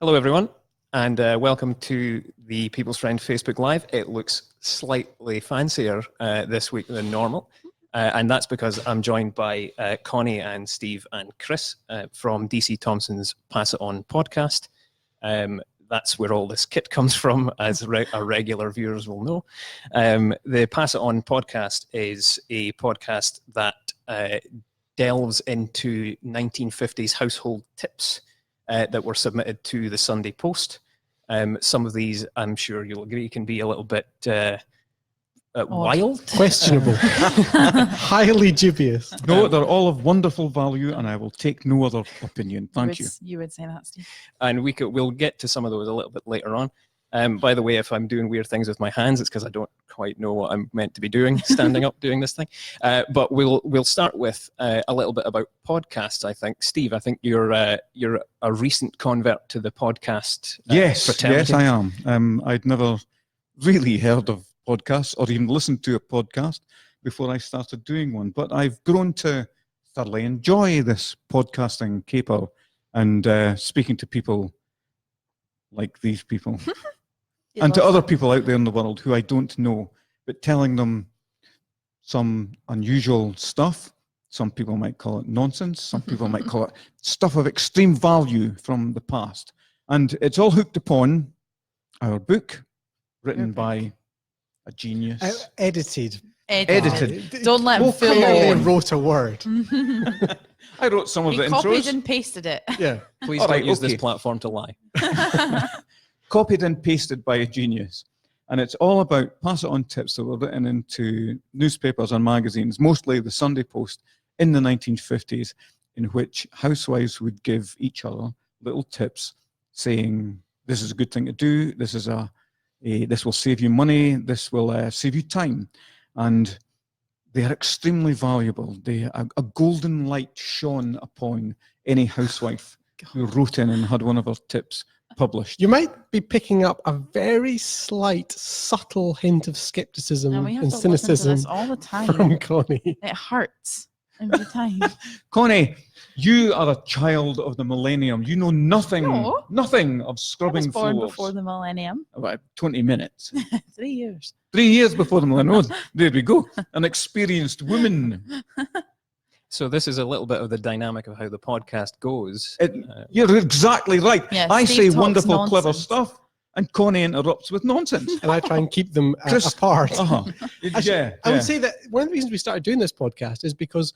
Hello, everyone, and welcome to the People's Friend Facebook Live. It looks slightly fancier this week than normal, and that's because I'm joined by Connie and Steve and Chris from DC Thomson's Pass It On podcast. That's where all this kit comes from, as our regular viewers will know. The Pass It On podcast is a podcast that delves into 1950s household tips that were submitted to the Sunday Post. Some of these, I'm sure you'll agree, can be a little bit wild. Questionable. Highly dubious. No, they're all of wonderful value, and I will take no other opinion. Thank you. You would say that, Steve. And we'll get to some of those a little bit later on. By the way, if I'm doing weird things with my hands, it's because I don't quite know what I'm meant to be doing, standing up doing this thing. But we'll start with a little bit about podcasts, I think. Steve, I think you're a recent convert to the podcast fraternity. Yes, I am. I'd never really heard of podcasts or even listened to a podcast before I started doing one. But I've grown to thoroughly enjoy this podcasting caper and speaking to people like these people. And to other people out there in the world who I don't know, but telling them some unusual stuff. Some people might call it nonsense. Some people might call it stuff of extreme value from the past. And it's all hooked upon our book, written by a genius. Edited. Don't let him fool I you. wrote a word. I wrote some of the He copied intros. and pasted it. Yeah. Please All don't right, use this okay. platform to lie. Copied and pasted by a genius. And it's all about pass it on tips that were written into newspapers and magazines, mostly the Sunday Post in the 1950s, in which housewives would give each other little tips saying, this is a good thing to do, this is this will save you money, this will save you time. And they are extremely valuable. A golden light shone upon any housewife who wrote in and had one of her tips published. You might be picking up a very slight, subtle hint of skepticism And we have and to listen to cynicism this all the time. from Connie. It hurts every time. Connie, you are a child of the millennium. You know nothing of I scrubbing was born floors. before the millennium. About 20 minutes. 3 years. 3 years before the millennium. There we go. An experienced woman. So this is a little bit of the dynamic of how the podcast goes. You're exactly right. Yeah, I Steve say talks wonderful, clever nonsense. stuff, and Connie interrupts with nonsense. And I try and keep them Chris- apart. Yeah. I would say that one of the reasons we started doing this podcast is because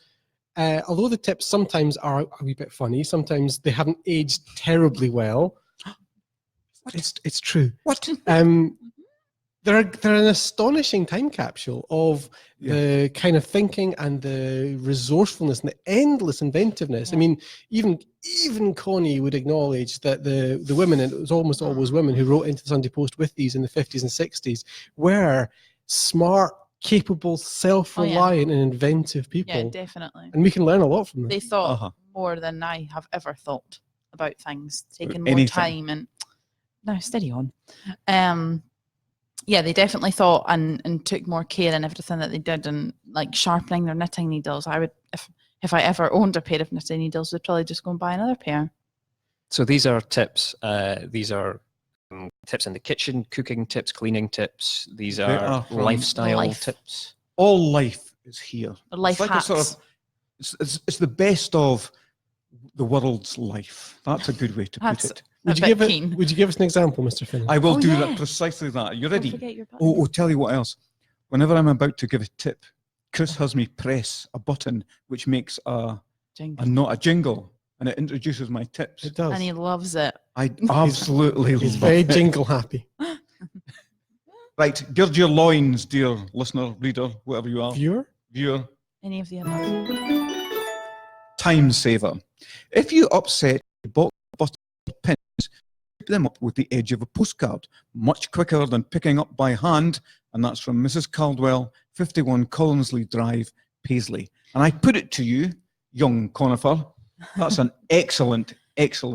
although the tips sometimes are a wee bit funny, sometimes they haven't aged terribly well. It's true. What? They're an astonishing time capsule of the kind of thinking and the resourcefulness and the endless inventiveness. Yeah. I mean, even Connie would acknowledge that the women, and it was almost always women who wrote into the Sunday Post with these in the 50s and 60s, were smart, capable, self-reliant and inventive people. Yeah, definitely. And we can learn a lot from them. They thought Uh-huh. more than I have ever thought about things, taking more Anything. time and no, steady on. Yeah, they definitely thought and took more care in everything that they did, and like sharpening their knitting needles. I would, if I ever owned a pair of knitting needles, would probably just go and buy another pair. So these are tips. These are tips in the kitchen, cooking tips, cleaning tips. These They are are from lifestyle life. tips. All life is here. Or life It's like hacks. a sort of, it's the best of the world's life. That's a good way to put That's it. Would you give us an example, Mr. Finn? I will Oh, do yeah. that, precisely that. Are you Don't ready? forget your Oh, tell you what else. Whenever I'm about to give a tip, Chris has me press a button which makes jingle. not a jingle, and it introduces my tips. It does. And he loves it. I absolutely He's love very it. jingle happy. Right, gird your loins, dear listener, reader, whatever you are, Viewer? viewer. Any of the above. Time saver. If you upset a box of butter pins, keep them up with the edge of a postcard, much quicker than picking up by hand, and that's from Mrs. Caldwell, 51 Collinsley Drive, Paisley. And I put it to you, young conifer, that's an excellent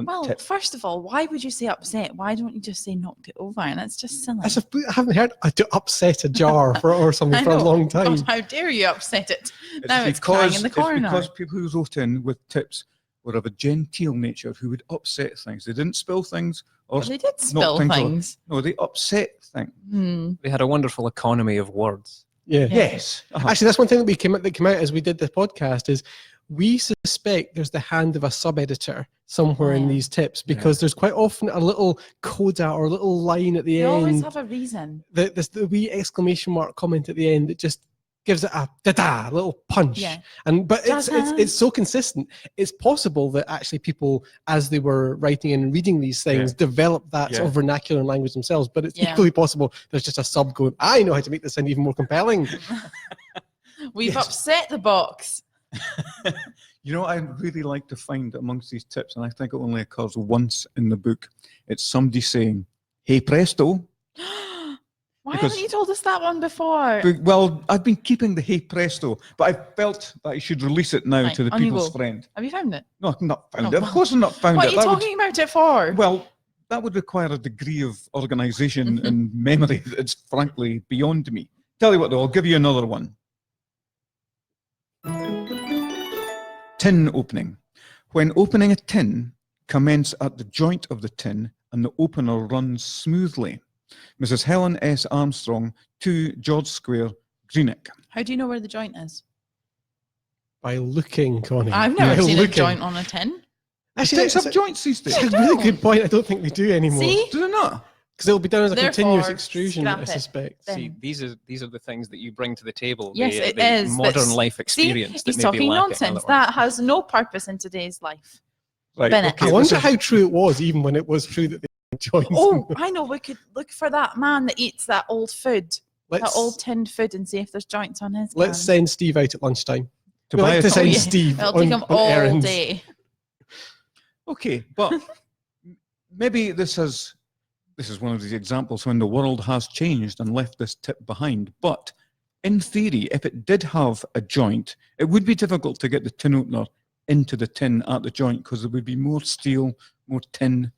Well, tip. first of all, why would you say upset? Why don't you just say knocked it over? And that's just silly. I haven't heard to upset a jar or something I for a know. long time. God, how dare you upset it? Now it's crying in the corner. It's because people who wrote in with tips were of a genteel nature who would upset things. They didn't spill things or They did knock spill things over. things. No, they upset things. Hmm. They had a wonderful economy of words. Yeah. Yes. Actually, that's one thing that came out as we did the podcast is we suspect there's the hand of a sub-editor somewhere in Yeah. these tips, because there's quite often a little coda or a little line at the They always end, have a reason. the wee exclamation mark comment at the end that just gives it a da-da, little punch. Yeah. But it's Da-da. so consistent. It's possible that actually people, as they were writing and reading these things, developed that sort of vernacular language themselves. But it's equally possible there's just a sub going, I know how to make this sound even more compelling. We've upset the box. You know, I'd really like to find amongst these tips, and I think it only occurs once in the book. It's somebody saying, "Hey presto." Why Because- haven't you told us that one before? Well, I've been keeping the "Hey presto," but I felt that I should release it now Right, to the on you people's go. friend. Have you found it? No, I've not found Oh, it. Of well. course, I've not found What it. are you That talking about it for? well, that would require a degree of organisation and memory that's frankly beyond me. Tell you what, though, I'll give you another one. Tin opening. When opening a tin, commence at the joint of the tin and the opener runs smoothly. Mrs. Helen S. Armstrong, 2 George Square, Greenock. How do you know where the joint is? By looking, Connie. I've never By seen a looking. joint on a tin. Actually, Tins that's have joints these days. a really good point. I don't think they do anymore. See? Do they not? Because it'll be done as a continuous Therefore, extrusion, scrap I it. suspect. Then. See, these are the things that you bring to the table. Yes, the, it the is, but modern life experience. See, he's that maybe talking lack it in nonsense. other That has no purpose in today's life. Right. Bennett. Okay, I this wonder is- how true it was, even when it was true that they had joints. Oh, I know. We could look for that man that eats that old food, that old tinned food, and see if there's joints on his. Let's can. send Steve out at lunchtime. to We buy like a to tin. send yeah. Steve It'll on, take him on all errands. day. Okay, but maybe this is one of these examples when the world has changed and left this tip behind. But in theory, if it did have a joint, it would be difficult to get the tin opener into the tin at the joint because there would be more steel, more tin.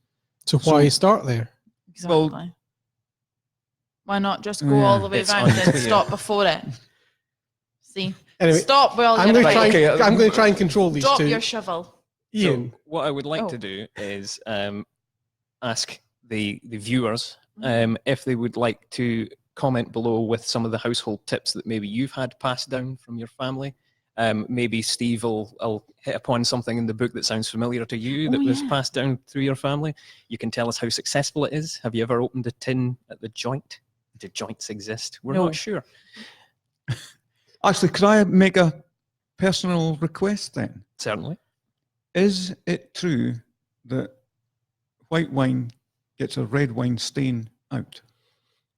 So why start there? Exactly. Well- Why not just go all the way It's around and unclear. stop before it? See, Anyway, stop. Well, I'm going to Right, try. okay, I'm going to try and control these drop two. your shovel. Ian, So what I would like Oh. to do is ask the viewers if they would like to comment below with some of the household tips that maybe you've had passed down from your family. Maybe Steve will hit upon something in the book that sounds familiar to you that Oh, was yeah. passed down through your family. You can tell us how successful it is. Have you ever opened a tin at the joint? Do joints exist? We're No. not sure. Actually, could I make a personal request then? Certainly. Is it true that white wine gets a red wine stain out?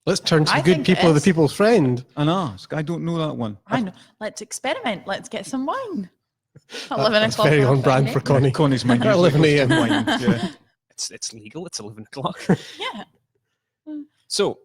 let's turn to I the good think it people of the is. people's friend. And ask. I don't know that one. I know. Let's experiment. Let's get some wine. 11 That's o'clock very on a on brand Friday. for Connie. Connie's mind. At 11 usually a.m. goes to wine. Yeah. It's legal. It's 11 o'clock. Yeah. So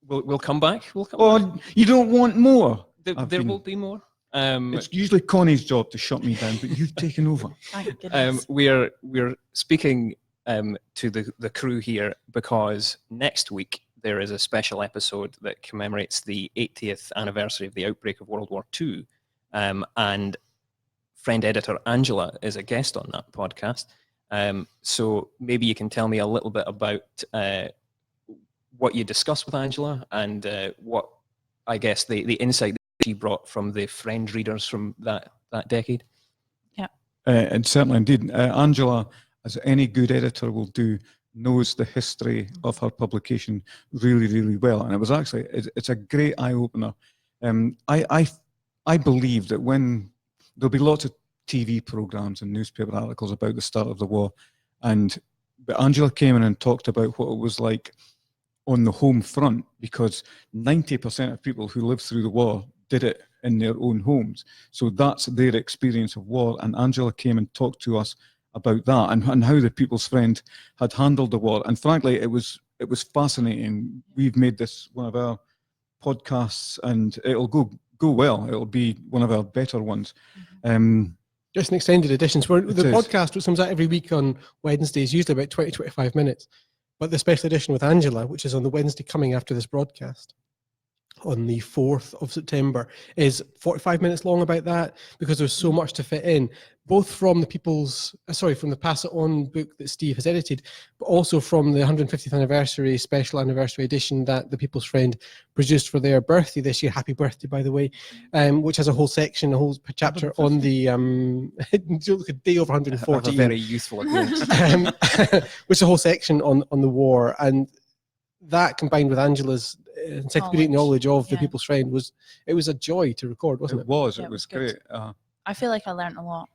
we'll come back. We'll come back. Oh, you don't want more? There, I've there been- will be more. It's usually Connie's job to shut me down, but you've taken over. Thank goodness. we're speaking to the crew here because next week there is a special episode that commemorates the 80th anniversary of the outbreak of World War II, and friend editor Angela is a guest on that podcast. So maybe you can tell me a little bit about what you discussed with Angela and what I guess the insight that she brought from the friend readers from that decade. And certainly indeed. Angela, as any good editor will do, knows the history of her publication really, really well. And it was actually, it's a great eye-opener. I believe that when there'll be lots of TV programs and newspaper articles about the start of the war, but Angela came in and talked about what it was like on the home front, because 90% of people who lived through the war did it in their own homes. So that's their experience of war. And Angela came and talked to us about that and how the People's Friend had handled the war. And frankly, it was fascinating. We've made this one of our podcasts, and it'll go well. It'll be one of our better ones. Just an extended edition. So the is. podcast, which comes out every week on Wednesdays, usually about 20, 25 minutes. But the special edition with Angela, which is on the Wednesday coming after this broadcast. on the 4th of September is 45 minutes long about that, because there's so much to fit in, both from the from the Pass It On book that Steve has edited, but also from the 150th anniversary special anniversary edition that the People's Friend produced for their birthday this year. Happy birthday, by the way, which has a whole section, a whole chapter on the a day over 114. A very youthful appearance. Which is a whole section on the war, and that combined with Angela's encyclopedic knowledge of the People's Friend was a joy to record, wasn't it? It was great. I feel like I learned a lot.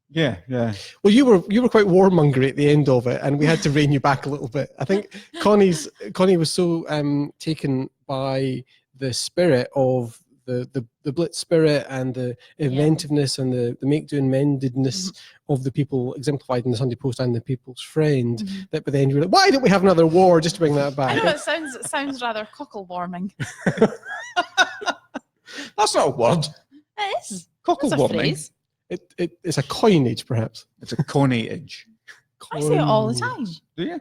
Yeah. Well, you were quite warmongery at the end of it, and we had to rein you back a little bit. I think Connie was so taken by the spirit of the Blitz spirit and the inventiveness and the make do and mendedness of the people exemplified in the Sunday Post and the People's Friend that by the end you were like, why don't we have another war, just to bring that back? I know it sounds rather cockle warming. That's not a word. It is. Cockle That's a warming. phrase. It's a coinage, perhaps. It's a coney-age. I say it all the time. Do you?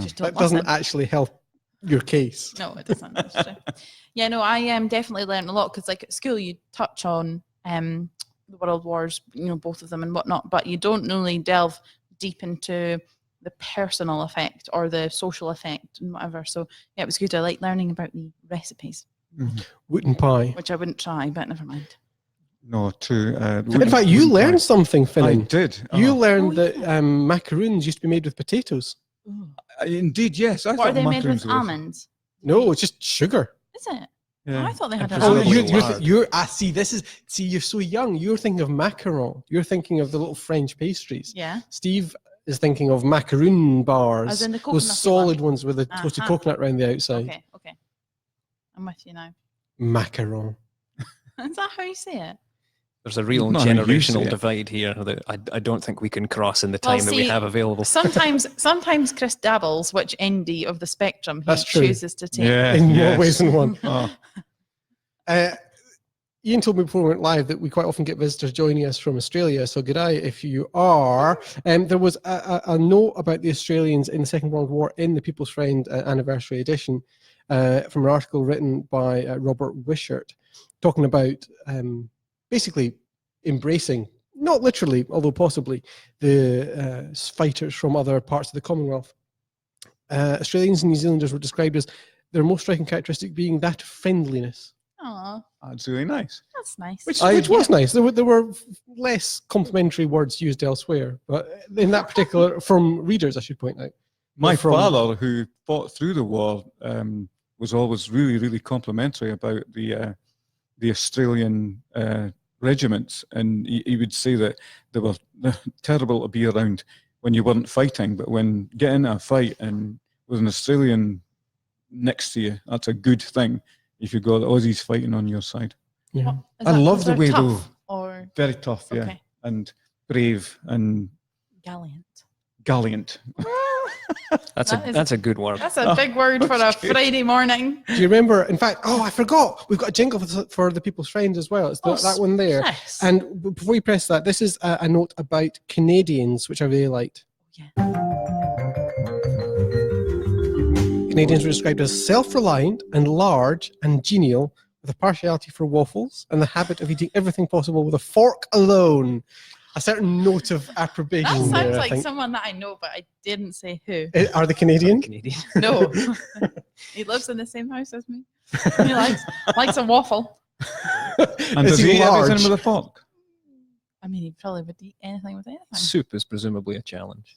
Just don't That doesn't listen. actually help your case. No, it doesn't. That's true. Yeah, no, I definitely learned a lot, because like at school you touch on the world wars, both of them and whatnot, but you don't really delve deep into the personal effect or the social effect and whatever. So yeah, it was good. I like learning about the recipes, Wooten pie. which I wouldn't try, but never mind. No, to... In fact, you learned something, I Finnan. did. You learned that macaroons used to be made with potatoes. Indeed, yes. I What thought are they made macaroons with? were- Almonds? No, it's just sugar. Is it? Yeah. Oh, I thought they had And Oh, presumably you're lard. you're so young. You're thinking of macaron. You're thinking of the little French pastries. Yeah. Steve is thinking of macaroon bars. As in the those coconutty solid ones with the toasted Uh-huh. coconut around the outside. Okay. I'm with you now. Macaron. Is that how you say it? There's a real Not how you say generational it. divide here that I don't think we can cross in the Well, time that we see, have available. Sometimes Chris dabbles which end of the spectrum he That's true. chooses to take. Yeah, In more yes. ways than one. Oh, Iain told me before we went live that we quite often get visitors joining us from Australia. So good eye if you are. There was a note about the Australians in the Second World War in the People's Friend anniversary edition from an article written by Robert Wishart, talking about basically embracing, not literally, although possibly, the fighters from other parts of the Commonwealth. Australians and New Zealanders were described as their most striking characteristic being that of friendliness. Aw, that's really nice. that's nice. Which was nice. There were less complimentary words used elsewhere, but in that particular, from readers, I should point out. My From- father, who fought through the war, was always really, really complimentary about the Australian regiments, and he would say that they were terrible to be around when you weren't fighting, but when getting a fight and with an Australian next to you, that's a good thing if you got Aussies fighting on your side. Yeah. Is I that- love is the that way tough or Very tough, yeah, okay, and brave and gallant. gallant. That's a good word. That's a big word for a that's good. Friday morning. Do you remember? In fact, I forgot. We've got a jingle for the People's Friend as well. It's that one there. Yes. And before you press that, this is a note about Canadians, which I really liked. Yeah. Canadians were described as self-reliant and large and genial, with a partiality for waffles and the habit of eating everything possible with a fork alone. A certain note of approbation That there, sounds I like think. someone that I know, but I didn't say who. Are they Canadian? Canadian. No. He lives in the same house as me. He likes a waffle. And Is does he eat large? everything with a fork? I mean, he probably would eat anything with anything. Soup is presumably a challenge.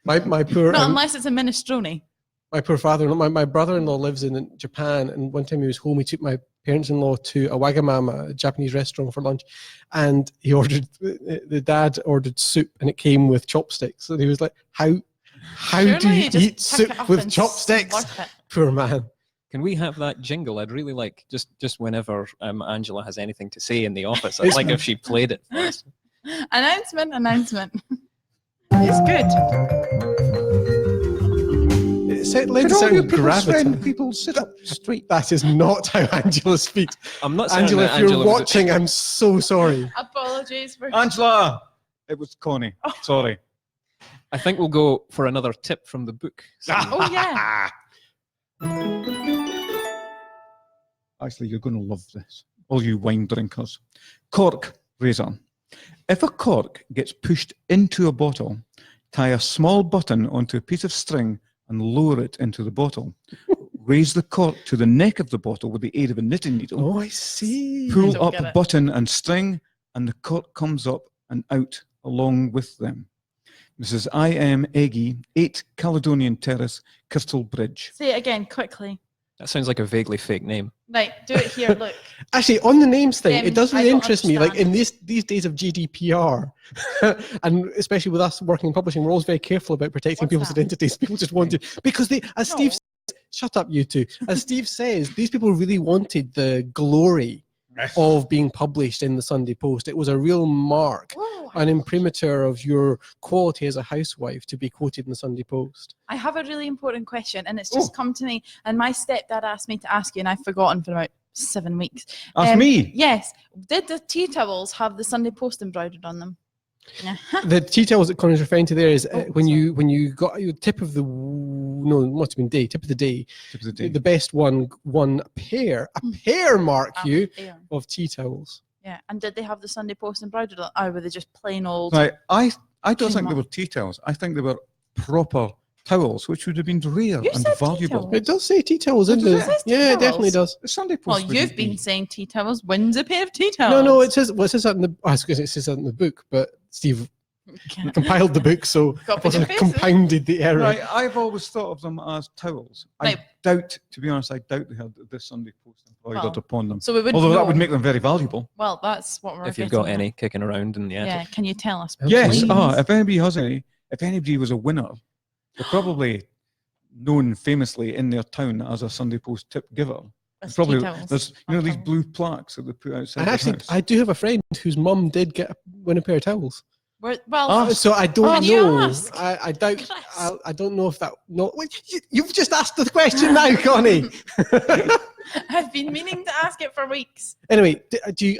My poor Not unless it's a minestrone. my poor father, my brother-in-law lives in Japan, and one time he was home, he took my parents-in-law to a Wagamama, a Japanese restaurant, for lunch, and the dad ordered soup, and it came with chopsticks, and he was like, how Surely do you just eat pick soup it up with and chopsticks? slurp it. Poor man. Can we have that jingle? I'd really like just whenever Angela has anything to say in the office. I'd It's- like if she played it for us. Announcement. It's good. It led Could to all your certain People's Friend gravitas. people sit up straight? That is not how Angela speaks. I'm not saying Angela, that if you're Angela was- watching, I'm so sorry. Apologies for. Angela! It was Connie. Sorry. I think we'll go for another tip from the book. Oh yeah. Actually, you're going to love this, all you wine drinkers. Cork raiser. If a cork gets pushed into a bottle, tie a small button onto a piece of string and lower it into the bottle. Raise the cork to the neck of the bottle with the aid of a knitting needle. Oh, I see. I Pull don't up get a it. button and string, and the cork comes up and out along with them. This is I.M. Eggy, 8 Caledonian Terrace, Crystal Bridge. Say it again quickly. That sounds like a vaguely fake name. Right, do it here. Look. Actually, on the names thing, it does I really don't interest me. Like in understand. these days of GDPR, and especially with us working in publishing, we're always very careful about protecting What's people's that? identities. People just want to, because they, as Steve No. says, shut up, you two. As Steve says, these people really wanted the glory of being published in the Sunday Post. It was a real mark, Whoa, an imprimatur of your quality as a housewife to be quoted in the Sunday Post. I have a really important question, and it's just come to me. And my stepdad asked me to ask you, and I've forgotten for about 7 weeks. Ask me. Yes. Did the tea towels have the Sunday Post embroidered on them? The tea towels that Connor's referring to there is Oh, when sorry. you got your tip of the no, it must have been tip of the day. Tip of the day. The best one won a pair, Mark you, Yeah. of tea towels. Yeah. And did they have the Sunday Post embroidered on? Or were they just plain old? Right, I don't Came think they up. were tea towels. I think they were proper towels, which would have been rare You and said tea valuable. towels. It does say tea towels, Oh, isn't does it? it? It says tea Yeah, it definitely towels. does. The Sunday Post. Well, wouldn't you've been be- saying tea towels. When's a pair of tea towels? No, it says that in the. I was going to say it says that in the book, but Steve Okay. compiled the book, so Copied it and pasted. compounded the error. Right, I've always thought of them as towels. Right. I doubt, to be honest, I doubt they had the Sunday Post embroidered Well, upon them. So we would. Although know. that would make them very valuable. Well, that's what we're. If you've got getting at. any kicking around in the attic. Yeah. Can you tell us? Yes. please? If anybody has any, if anybody was a winner, they're probably known famously in their town as a Sunday Post tip giver. That's Probably tea towels. there's these Okay. blue plaques that they put outside And the actually, house. I do have a friend whose mum did win a pair of towels. Well, So I don't Can you know. ask? I doubt. Chris. I don't know if that. No, wait, you've just asked the question now, Connie. I've been meaning to ask it for weeks. Anyway,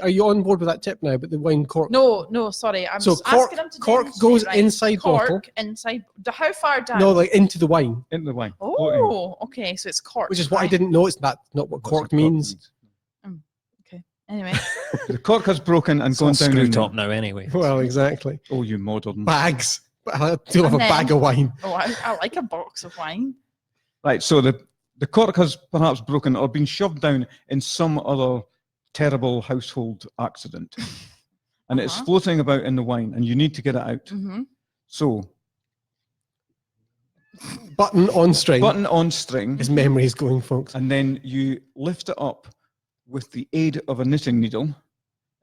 are you on board with that tip now? But the wine cork. No, sorry. I'm So just cork- asking him to cork demonstrate, goes right? inside cork bottle. inside. How far down? No, like into the wine, Into the wine. floating. Oh, okay. So it's cork. which is what I right? didn't know. It's not what That's cork what means. Anyway, The cork has broken and It's all gone down screw in top now anyway. Well, exactly. Oh, you modern. Bags. But I do have And a bag of wine. I like a box of wine. Right, so the cork has perhaps broken or been shoved down in some other terrible household accident. And it's Uh-huh. floating about in the wine, and you need to get it out. Mm-hmm. So, Button on string. button on string, His memory is going, folks. and then you lift it up with the aid of a knitting needle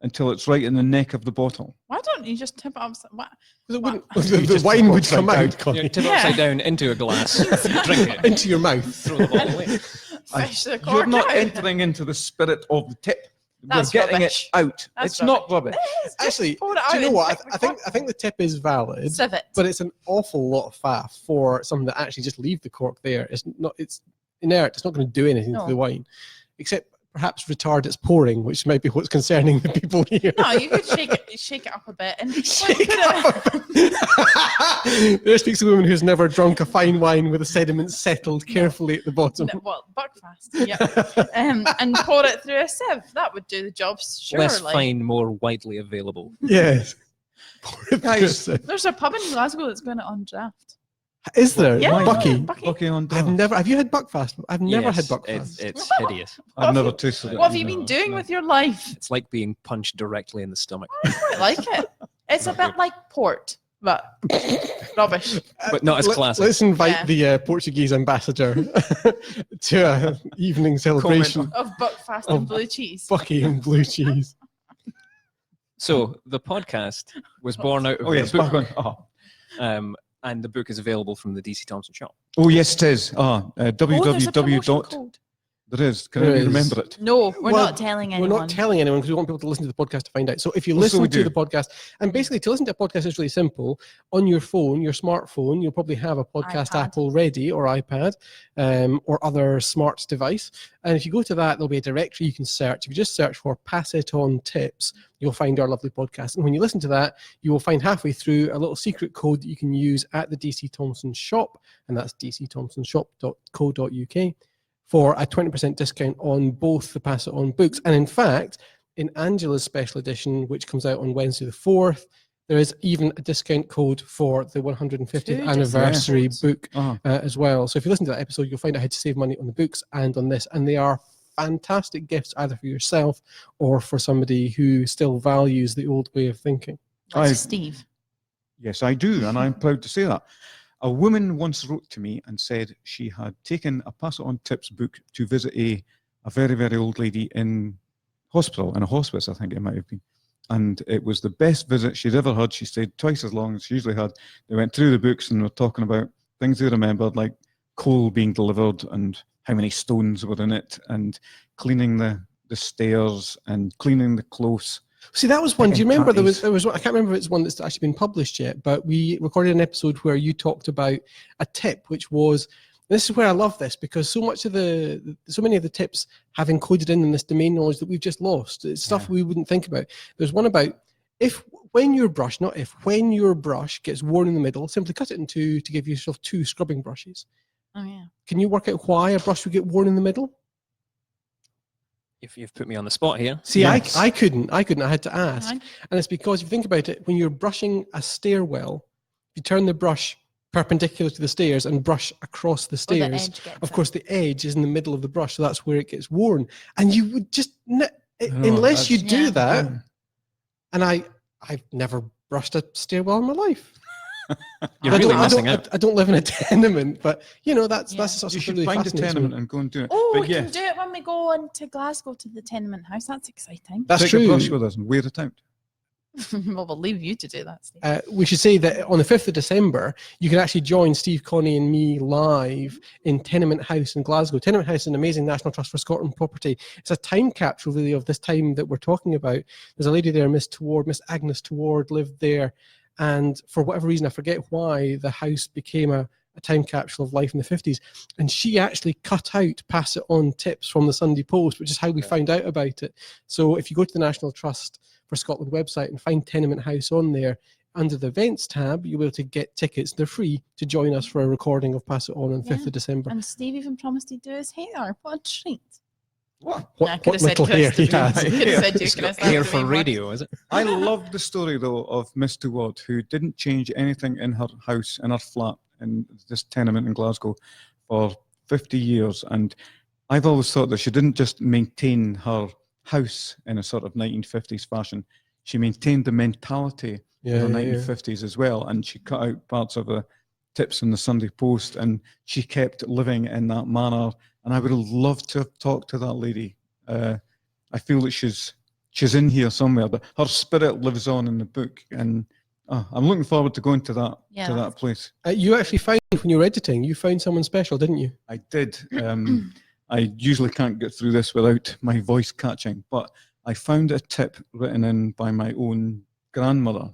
until it's right in the neck of the bottle. Why don't you just tip it up? What? It What? wouldn't- You the just wine tip would upside come down. out, Connie. You tip it Yeah. upside down into a glass, drink it, into your mouth. throw the bottle away. Fish the You're cork not out. entering into the spirit of the tip. That's We're getting rubbish. it out. That's It's not rubbish. Just Actually, pour it out do you know and what? pick the I think the tip is valid, Sieve it. but it's an awful lot of faff for something that actually just leave the cork there. It's not. It's inert. It's not going to do anything No. to the wine, except perhaps retard its pouring, which might be what's concerning the people here. No, you could shake it up a bit and Shake put it up. There speaks a woman who's never drunk a fine wine with the sediment settled carefully at the bottom. No, well, Buckfast, yeah, and pour it through a sieve. That would do the job, surely. Less fine, more widely available. Yes. Pour it through a Guys, sieve. There's a pub in Glasgow that's going to on draft. Is there? Yeah, Bucky. Bucky. Okay, on I've down. never. Have you had Buckfast? I've never had Yes, Buckfast. It's hideous. I've never tasted it. What have you either. been doing with your life? It's like being punched directly in the stomach, I quite like it. It's a bit like port, but rubbish. but not as classic. Let's invite Yeah. the Portuguese ambassador to an evening celebration. Of Buckfast Oh. and blue cheese. Bucky and blue cheese. So the podcast was born out of Oh, the yes, book, back on. and the book is available from the DC Thomson shop. Oh, yes, it is. Oh, there's a www. promotion code. There is. Can There I is. remember it? No, we're Well, not telling We're anyone. not telling anyone because we want people to listen to the podcast to find out. So if you Oh, so listen we to do. the podcast, and basically to listen to a podcast is really simple. On your phone, your smartphone, you'll probably have a podcast iPad. app already, or iPad, or other smart device. And if you go to that, there'll be a directory you can search. If you just search for Pass It On Tips, you'll find our lovely podcast. And when you listen to that, you will find halfway through a little secret code that you can use at the DC Thomson shop, and that's dcthomsonshop.co.uk. for a 20% discount on both the Pass It On books. And in fact, in Angela's special edition, which comes out on Wednesday the 4th, there is even a discount code for the 150th Two anniversary discounts. book Uh-huh. as well. So if you listen to that episode, you'll find out how to save money on the books and on this. And they are fantastic gifts either for yourself or for somebody who still values the old way of thinking. That's Steve. Yes, I do, and I'm proud to say that. A woman once wrote to me and said she had taken a Pass It On Tips book to visit a very, very old lady in hospital, in a hospice, I think it might have been. And it was the best visit she'd ever had. She stayed twice as long as she usually had. They went through the books and were talking about things they remembered, like coal being delivered and how many stones were in it, and cleaning the stairs and cleaning the close. See, that was one. Do you Picking remember patties. there was I can't remember if it's one that's actually been published yet, but we recorded an episode where you talked about a tip, which was, this is where I love this, because so many of the tips have encoded in them this domain knowledge that we've just lost. It's stuff we wouldn't think about. There's one about when your brush gets worn in the middle, simply cut it in two to give yourself 2 scrubbing brushes. Oh yeah. Can you work out why a brush would get worn in the middle? If you've put me on the spot here. See, Yes. I couldn't. I had to ask. Right. And it's because if you think about it, when you're brushing a stairwell, you turn the brush perpendicular to the stairs and brush across the Or the stairs. edge gets Of it. course, the edge is in the middle of the brush, so that's where it gets worn. And you would just, know, unless you that's- do Yeah. that, and I've never brushed a stairwell in my life. You're I really don't, missing out. I don't live in a tenement, but that's Yeah. such You a should really find a fascinates me. tenement and go and do it. Oh, But we yes, can do it when we go into Glasgow to the tenement house. That's exciting. That's take true. a brush with us and wear it out. Well, we'll leave you to do that, Steve. We should say that on the 5th of December, you can actually join Steve, Connie and me live in Tenement House in Glasgow. Tenement House is an amazing National Trust for Scotland property. It's a time capsule really of this time that we're talking about. There's a lady there, Miss Agnes Toward, lived there. And for whatever reason, I forget why, the house became a time capsule of life in the 50s. And she actually cut out Pass It On tips from the Sunday Post, which is how we found out about it. So if you go to the National Trust for Scotland website and find Tenement House on there, under the events tab, you'll be able to get tickets. They're free to join us for a recording of Pass It On 5th Yeah. of December. And Steve even promised he'd do his hair. What a treat. What I could have said little hair Chris he to do has. it. Could have said you, It's Chris, got that hair would for be more- radio, is it? I love the story though of Miss Toward, who didn't change anything in her house, in her flat, in this tenement in Glasgow for 50 years. And I've always thought that she didn't just maintain her house in a sort of 1950s fashion. She maintained the mentality of the 1950s as well. And she cut out parts of the tips in the Sunday Post, and she kept living in that manner. And I would have loved to have talked to that lady. I feel that she's in here somewhere, but her spirit lives on in the book, and I'm looking forward to going to that Yeah, that's- place. You actually found, when you were editing, you found someone special, didn't you? I did. I usually can't get through this without my voice catching, but I found a tip written in by my own grandmother,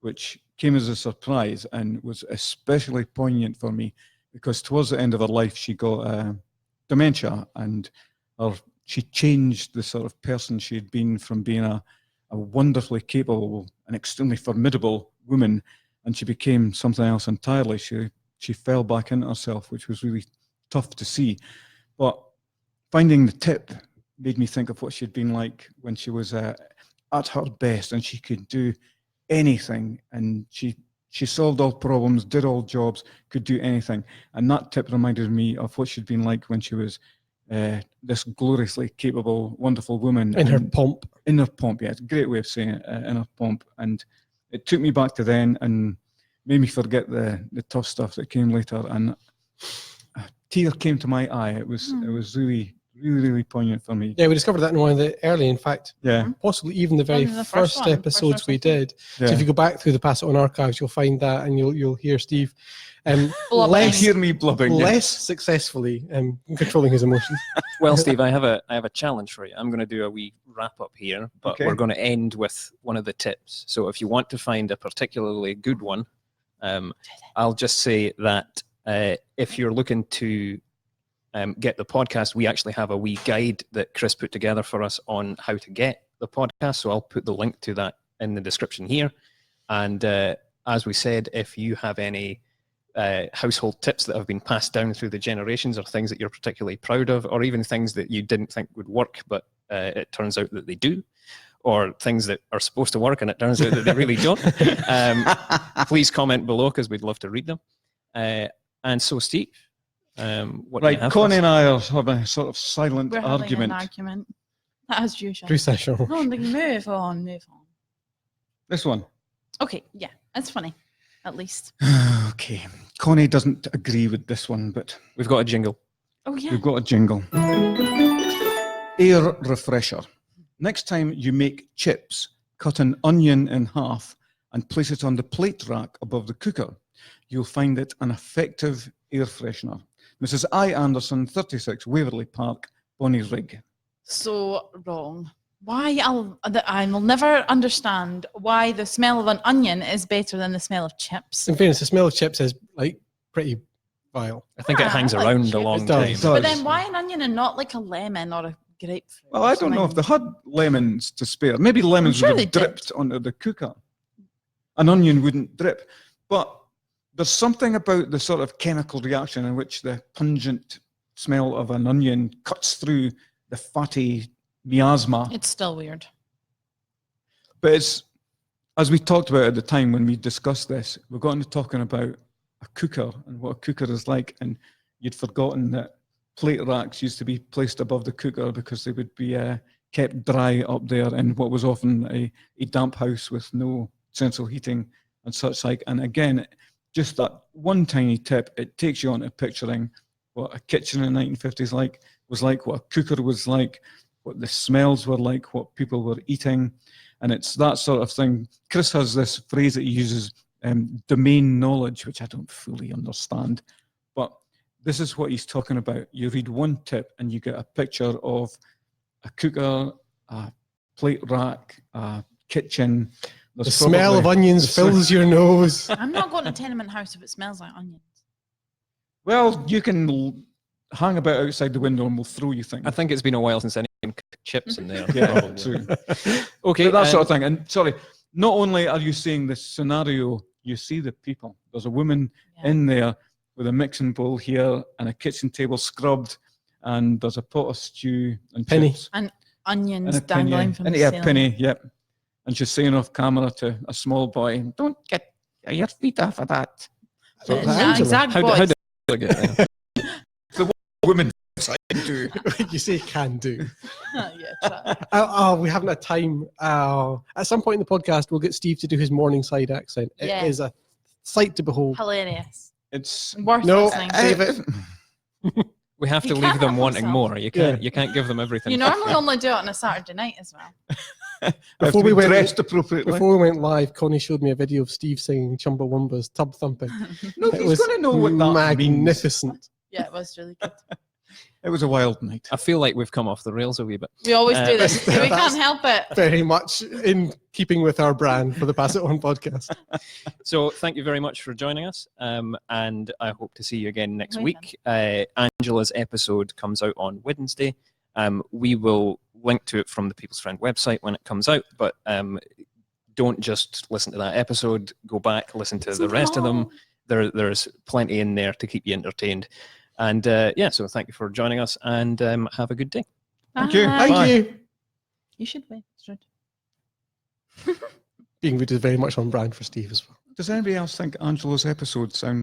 which came as a surprise and was especially poignant for me because towards the end of her life, she got dementia, and she changed the sort of person she had been from being a wonderfully capable and extremely formidable woman, and she became something else entirely. She fell back into herself, which was really tough to see. But finding the tip made me think of what she'd been like when she was at her best, and she could do anything, and she solved all problems, did all jobs, could do anything. And that tip reminded me of what she'd been like when she was this gloriously capable, wonderful woman. In her pomp. In her pomp, yeah, it's a great way of saying it, in her pomp. And it took me back to then and made me forget the tough stuff that came later. And a tear came to my eye. It was really, really, really poignant for me. Yeah, we discovered that in one of the early, in fact, Yeah, possibly even the very One of the first first one, episodes first we or second. did. yeah. So if you go back through the Pass It On archives, you'll find that, and you'll hear Steve Blubbering. less Hear me blubbing. yeah. less successfully controlling his emotions. Well, Steve, I have a challenge for you. I'm going to do a wee wrap up here, but Okay. we're going to end with one of the tips. So if you want to find a particularly good one, I'll just say that if you're looking to get the podcast, we actually have a wee guide that Chris put together for us on how to get the podcast. So I'll put the link to that in the description here. And as we said, if you have any household tips that have been passed down through the generations, or things that you're particularly proud of, or even things that you didn't think would work, but it turns out that they do, or things that are supposed to work and it turns out that they really don't. Please comment below, because we'd love to read them. And so, Steve, what do you Right, have for Connie us? and I are having a sort of silent We're having argument. an argument. As usual. Processional. No, move on, move on. This one. Okay, yeah, that's funny. At least. Okay. Connie doesn't agree with this one, but We've got a jingle. Oh yeah. we've got a jingle. Air refresher. Next time you make chips, cut an onion in half and place it on the plate rack above the cooker. You'll find it an effective air freshener. Mrs. I. Anderson, 36, Waverley Park, Bonnyrigg. So wrong. Why I will never understand why the smell of an onion is better than the smell of chips. In fairness, the smell of chips is like pretty vile. I think it Ah, hangs I like around chips. a long It does, time. it But does. then why an onion and not like a lemon or a grapefruit? Well, I don't know if they had lemons to spare. Maybe lemons sure would they have did. dripped onto the cooker. An onion wouldn't drip. But there's something about the sort of chemical reaction in which the pungent smell of an onion cuts through the fatty miasma. It's still weird. But it's, as we talked about at the time when we discussed this, we got into talking about a cooker and what a cooker is like, and you'd forgotten that plate racks used to be placed above the cooker because they would be kept dry up there in what was often a damp house with no central heating and such like. And again, just that one tiny tip, it takes you on to picturing what a kitchen in the 1950s was like, what a cooker was like, what the smells were like, what people were eating. And it's that sort of thing. Chris has this phrase that he uses, domain knowledge, which I don't fully understand. But this is what he's talking about. You read one tip and you get a picture of a cooker, a plate rack, a kitchen. The There's smell of probably- onions fills your nose. I'm not going to a tenement house if it smells like onions. Well, you can hang about outside the window and we'll throw you things. I think it's been a while since anyone cooked chips in there. Yeah, probably. true. Okay, But that sort of thing. And sorry, not only are you seeing this scenario, you see the people. There's a woman Yeah. in there with a mixing bowl here and a kitchen table scrubbed, and there's a pot of stew and Penny. chips. Onions And a penny, dangling from and the yeah, ceiling. penny, yep. And she's saying off camera to a small boy, "Don't get your feet off of that." So The Angela. exact how voice. did I get there? women try to do. You say can do. Yeah, try. Oh, we haven't had time. At some point in the podcast, we'll get Steve to do his Morningside accent. Yeah. It is a sight to behold. Hilarious. It's Worth No, listening. save it. We have You to can't leave them help wanting yourself. more. You can't give them everything. You normally only do it on a Saturday night as well. Before we went- dressed appropriately. Before we went live, Connie showed me a video of Steve singing Chumbawamba's Tub Thumping. It Nobody's was going to know what that means. magnificent. Yeah, it was really good. It was a wild night. I feel like we've come off the rails a wee bit. We always do this. We that's- can't help it. Very much in keeping with our brand for the Pass It On podcast. So thank you very much for joining us, and I hope to see you again next Amazing. week. Angela's episode comes out on Wednesday. We will link to it from the People's Friend website when it comes out, but don't just listen to that episode. Go back, listen to the rest of them. There's plenty in there to keep you entertained. And so thank you for joining us, and have a good day. Thank you. Bye. Thank Bye. you. You should wait. Should. Being rude is very much on brand for Steve as well. Does anybody else think Angela's episode sounds